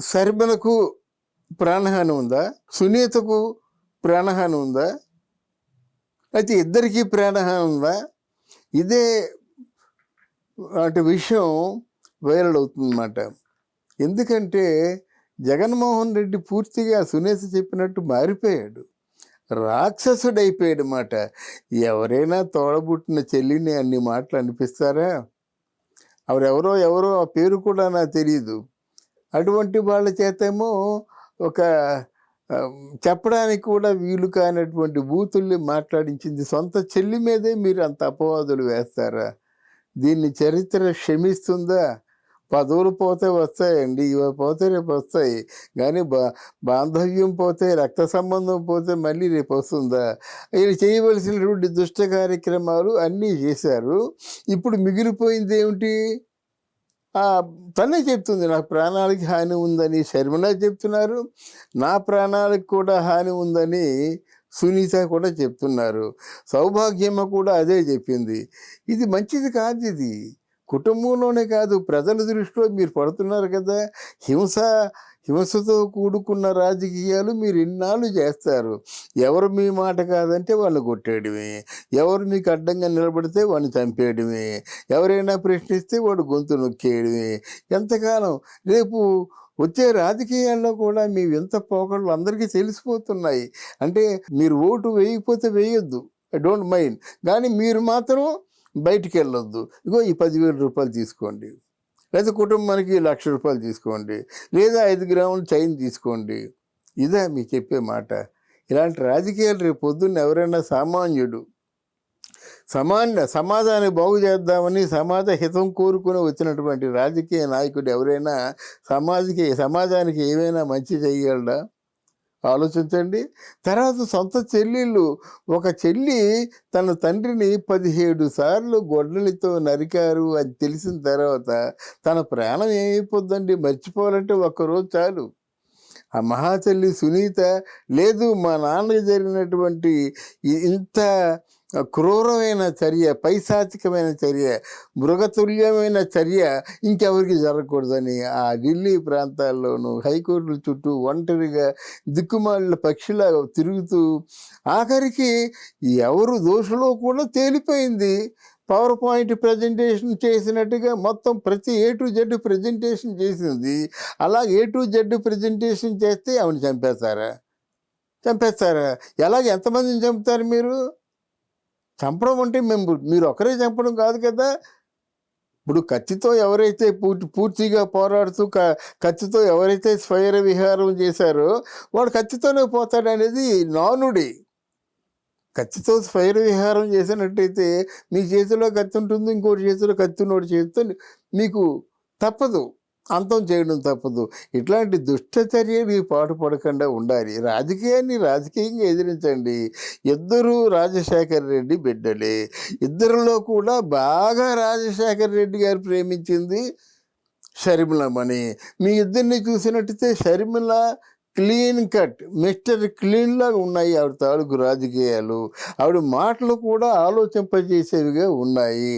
శర్మిలకు ప్రాణహాని ఉందా? సునీతకు ప్రాణహాని ఉందా? అయితే ఇద్దరికీ ప్రాణహాని ఉందా? ఇదే అటు విషయం వైరల్ అవుతుందన్నమాట. ఎందుకంటే జగన్మోహన్ రెడ్డి పూర్తిగా సునీత చెప్పినట్టు మారిపోయాడు, రాక్షసుడైపోయాడు మాట. ఎవరైనా తోడబుట్టిన చెల్లిని అన్ని మాటలు అనిపిస్తారా? ఎవరో ఆ పేరు కూడా నాకు తెలియదు. అటువంటి వాళ్ళ చేతేమో ఒక చెప్పడానికి కూడా వీలు కానటువంటి బూతుల్ని మాట్లాడించింది. సొంత చెల్లి మీదే మీరు అంత అపవాదులు వేస్తారా? దీన్ని చరిత్ర క్షమిస్తుందా? పదవులు పోతే వస్తాయండి, ఇవి పోతే రేపు వస్తాయి, కానీ బాంధవ్యం పోతే, రక్త సంబంధం పోతే మళ్ళీ రేపు వస్తుందా? వీళ్ళు చేయవలసినటువంటి దుష్ట కార్యక్రమాలు అన్నీ చేశారు. ఇప్పుడు మిగిలిపోయింది ఏమిటి? తనే చెప్తుంది నాకు ప్రాణాలకి హాని ఉందని శర్మిల చెప్తున్నారు, నా ప్రాణాలకు కూడా హాని ఉందని సునీత కూడా చెప్తున్నారు, సౌభాగ్యమ్మ కూడా అదే చెప్పింది. ఇది మంచిది కాదు. ఇది కుటుంబంలోనే కాదు, ప్రజల దృష్టిలో మీరు పడుతున్నారు కదా. హింసతో కూడుకున్న రాజకీయాలు మీరు ఇన్నాళ్ళు చేస్తారు. ఎవరు మీ మాట కాదంటే వాళ్ళు కొట్టేయడమే, ఎవరు మీకు అడ్డంగా నిలబడితే వాడిని చంపేయడమే, ఎవరైనా ప్రశ్నిస్తే వాడు గొంతు నొక్కేయడమే. ఎంతకాలం? రేపు వచ్చే రాజకీయాల్లో కూడా మీ వింత పోకళ్ళు అందరికీ తెలిసిపోతున్నాయి. అంటే మీరు ఓటు వేయకపోతే వేయొద్దు, ఐ డోంట్ మైండ్, కానీ మీరు మాత్రం బయటికి వెళ్ళొద్దు. ఇగో ఈ 10,000 రూపాయలు తీసుకోండి, లేదా కుటుంబానికి 1,00,000 రూపాయలు తీసుకోండి, లేదా 5 గ్రాముల చైన్ తీసుకోండి. ఇదే మీకు చెప్పే మాట. ఇలాంటి రాజకీయాలు రేపు పొద్దున్న ఎవరైనా సామాన్యుడు సమాజాన్ని బాగు చేద్దామని సమాజ హితం కోరుకుని వచ్చినటువంటి రాజకీయ నాయకుడు ఎవరైనా సమాజానికి ఏమైనా మంచి చేయగలడా? ఆలోచించండి. తర్వాత సొంత చెల్లెళ్ళు, ఒక చెల్లి తన తండ్రిని 17 సార్లు గొడ్డలితో నరికారు అని తెలిసిన తర్వాత తన ప్రాణం ఏమైపోద్దండి? మర్చిపోవాలంటే ఒక్కరోజు చాలు. ఆ మహాతల్లి సునీత లేదు, మా నాన్నకి జరిగినటువంటి ఇంత క్రూరమైన చర్య, పైశాచికమైన చర్య, మృగతుల్యమైన చర్య ఇంకెవరికి జరగకూడదని ఆ ఢిల్లీ ప్రాంతాల్లోనూ హైకోర్టుల చుట్టూ ఒంటరిగా దిక్కుమాలిన పక్షిలా తిరుగుతూ ఆఖరికి ఎవరు దోషులో కూడా తేలిపోయింది. పవర్ పాయింట్ ప్రజెంటేషన్ చేసినట్టుగా మొత్తం ప్రతి A to Z ప్రజెంటేషన్ చేసింది. అలా A to Z ప్రజెంటేషన్ చేస్తే ఆవిడ చంపేస్తారా? ఎలాగ ఎంతమందిని చంపుతారు మీరు? చంపడం అంటే మీరు ఒకరే చంపడం కాదు కదా. ఇప్పుడు కత్తితో ఎవరైతే పూర్తిగా పోరాడుతూ కత్తితో ఎవరైతే స్వైర విహారం చేశారో వాడు కత్తితోనే పోతాడనేది నానుడి. కత్తితో స్వైర విహారం చేసినట్టయితే మీ చేతిలో కత్తి ఉంటుంది, ఇంకోటి చేతిలో కత్తి ఉన్నోటి చేతితో మీకు తప్పదు, అంతం చేయడం తప్పదు. ఇట్లాంటి దుష్ట చర్యలు పాటుపడకుండా ఉండాలి. రాజకీయాన్ని రాజకీయంగా ఎదిరించండి. ఇద్దరు రాజశేఖర రెడ్డి బిడ్డలే. ఇద్దరిలో కూడా బాగా రాజశేఖర రెడ్డి గారు ప్రేమించింది షర్మిలమని. మీ ఇద్దరిని చూసినట్టయితే షర్మిల క్లీన్ కట్, మిస్టర్ క్లీన్లా ఉన్నాయి ఆవిడ తాలూకు రాజకీయాలు. ఆవిడ మాటలు కూడా ఆలోచింపజేసేవిగా ఉన్నాయి.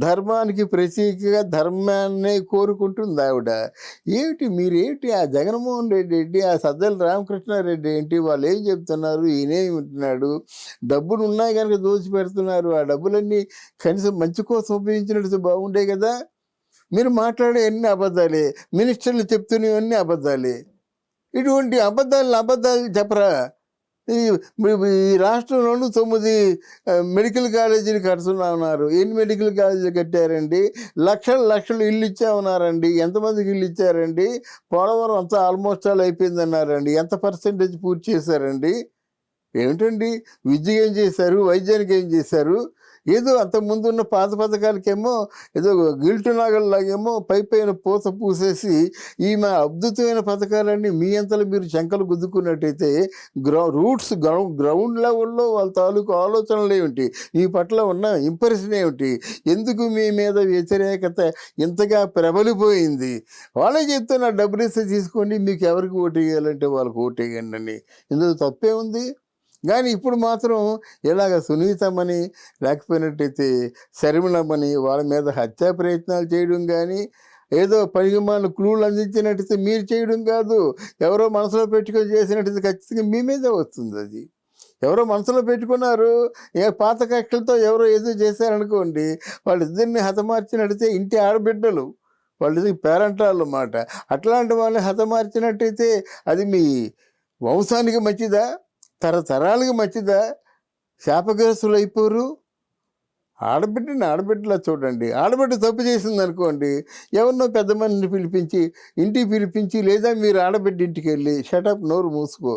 ధర్మానికి ప్రతీకగా ధర్మాన్నే కోరుకుంటుంది ఆవిడ. మీరేంటి ఆ జగన్మోహన్ రెడ్డి ఆ సజ్జల రామకృష్ణారెడ్డి ఏంటి? వాళ్ళు ఏం చెప్తున్నారు, ఈయనేం వింటున్నాడు? డబ్బులు ఉన్నాయి కనుక దోచిపెడుతున్నారు. ఆ డబ్బులన్నీ కనీసం మంచి కోసం ఉపయోగించినట్టు బాగుండే కదా. మీరు మాట్లాడే అన్ని అబద్ధాలే, మినిస్టర్లు చెప్తున్నవన్నీ అబద్ధాలే. ఇటువంటి అబద్ధాలు చెప్పరా? ఈ రాష్ట్రంలోనూ 9 మెడికల్ కాలేజీలు కడుతున్నామన్నారు. ఎన్ని మెడికల్ కాలేజీలు కట్టారండి? లక్షలు ఇల్లు ఇచ్చామన్నారండి. ఎంతమందికి ఇల్లు ఇచ్చారండి? పోలవరం అంతా ఆల్మోస్ట్ ఆల్ అయిపోయిందన్నారండి. ఎంత పర్సెంటేజ్ పూర్తి చేశారండి? ఏమిటండి? విద్య ఏం చేశారు? వైద్యానికి ఏం చేశారు? ఏదో అంతకుముందున్న పాత పథకాలకేమో ఏదో గిల్టు నాగల్లాగేమో పైన పూత పూసేసి ఈమె అద్భుతమైన పథకాలన్నీ మీ అంతలో మీరు శంకలు గుద్దుకున్నట్టయితే గ్రౌండ్ లెవెల్లో వాళ్ళ తాలూకు ఆలోచనలు ఏమిటి? మీ పట్ల ఉన్న ఇంప్రెషన్ ఏమిటి? ఎందుకు మీ మీద వ్యతిరేకత ఇంతగా ప్రబలిపోయింది? వాళ్ళే చెప్తున్నారు డబ్బులు ఇస్తే తీసుకోండి, మీకు ఎవరికి ఓటు వేయాలంటే వాళ్ళకి ఓటు వేయండి అని. ఇందులో తప్పే ఉంది? కానీ ఇప్పుడు మాత్రం ఇలాగ సునీతమని లేకపోయినట్టయితే శర్మిలమ్మని వాళ్ళ మీద హత్యా ప్రయత్నాలు చేయడం కానీ, ఏదో పనికిమాలిన క్లూలు అందించినట్టయితే మీరు చేయడం కాదు, ఎవరో మనసులో పెట్టుకొని చేసినట్టయితే ఖచ్చితంగా మీ మీదే వస్తుంది అది. ఎవరో మనసులో పెట్టుకున్నారు, ఏ పాత కక్షలతో ఎవరో ఏదో చేశారనుకోండి, వాళ్ళిద్దరిని హతమార్చినట్టయితే ఇంటి ఆడబిడ్డలు, వాళ్ళది పేరంటాళ్ళు మాట. అట్లాంటి వాళ్ళని హతమార్చినట్టయితే అది మీ వంశానికి మంచిదా? తరతరాలకి మంచిదా? శాపగ్రస్తులు అయిపోరు. ఆడబిడ్డని ఆడబిడ్డలా చూడండి. ఆడబిడ్డ తప్పు చేసింది అనుకోండి, ఎవరినో పెద్ద మనిషిని పిలిపించి, ఇంటికి పిలిపించి, లేదా మీరు ఆడబిడ్డ ఇంటికి వెళ్ళి షటప్, నోరు మూసుకో,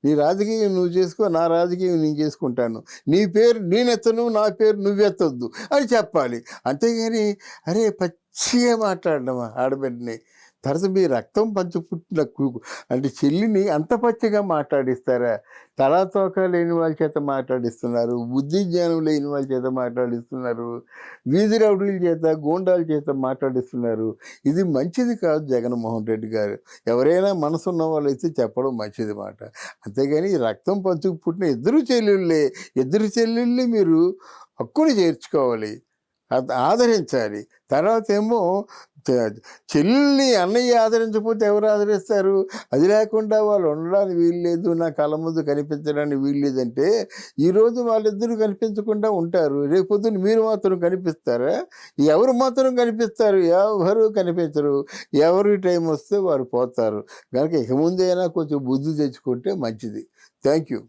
నీ రాజకీయం నువ్వు చేసుకో, నా రాజకీయం నేను చేసుకుంటాను, నీ పేరు నేనెత్తను, నా పేరు నువ్వెత్తొద్దు అని చెప్పాలి. అంతేగాని అరే పచ్చిగా మాట్లాడడం ఆడబిడ్డని, తర్వాత మీ రక్తం పంచి పుట్టిన అంటే చెల్లిని అంత పచ్చిగా మాట్లాడిస్తారా? తలా తోక లేని వాళ్ళ చేత మాట్లాడిస్తున్నారు, బుద్ధి జ్ఞానం లేని వాళ్ళ చేత మాట్లాడిస్తున్నారు, వీధి రౌడీల చేత, గూండాల చేత మాట్లాడిస్తున్నారు. ఇది మంచిది కాదు జగన్మోహన్ రెడ్డి గారు. ఎవరైనా మనసున్న వాళ్ళైతే చెప్పడం మంచిది మాట. అంతేగాని ఈ రక్తం పంచుకు పుట్టిన ఇద్దరు చెల్లెళ్ళని మీరు హక్కుని చేర్చుకోవాలి, ఆదరించాలి. తర్వాత ఏమో చెల్లిని అన్నయ్య ఆదరించకపోతే ఎవరు ఆదరిస్తారు? అది లేకుండా వాళ్ళు ఉండడానికి వీల్లేదు, నా కళ్ళ ముందు కనిపించడానికి వీల్లేదంటే ఈరోజు వాళ్ళిద్దరూ కనిపించకుండా ఉంటారు, రేపొద్దున మీరు మాత్రం కనిపిస్తారా? ఎవరు మాత్రం కనిపిస్తారు? ఎవరు కనిపించరు. ఎవరి టైం వస్తే వారు పోతారు. కనుక ఇక ముందైనా కొంచెం బుద్ధి తెచ్చుకుంటే మంచిది. Thank you.